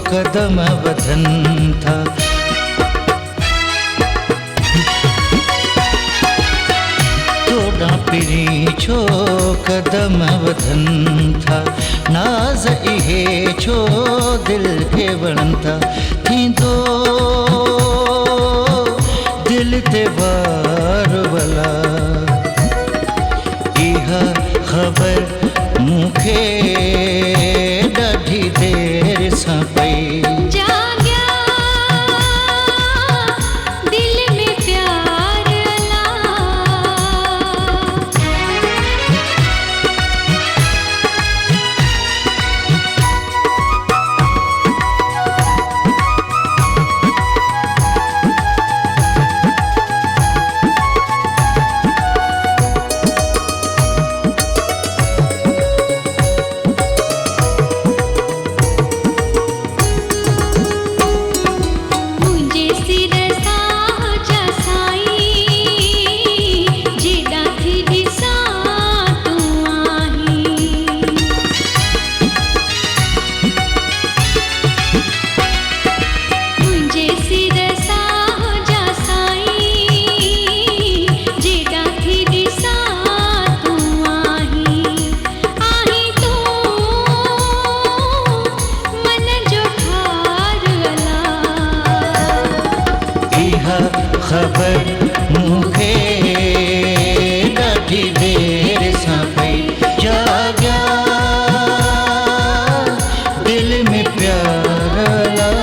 कदम वधन था। तोड़ा पिरी छो कदम वधन था। नाज़ इहे छो दिल खे वणन था। थींदो दिल ते वार भला, इहा ख़बर मूंखे ॾाढी देर सां पई। जाॻिया दिल में प्यार अला। मुंहिंजे सिर सां साईं जेॾा थी ॾिसां तूं आहीं। मुंहिंजे सिर सां साईं जेॾा थी ॾिसां तूं आहीं। आहीं तूं मन जो ठार अला। इहा ख़बर मूंखे ॾाढी देर सां पई। जाॻिया दिल में प्यार अला।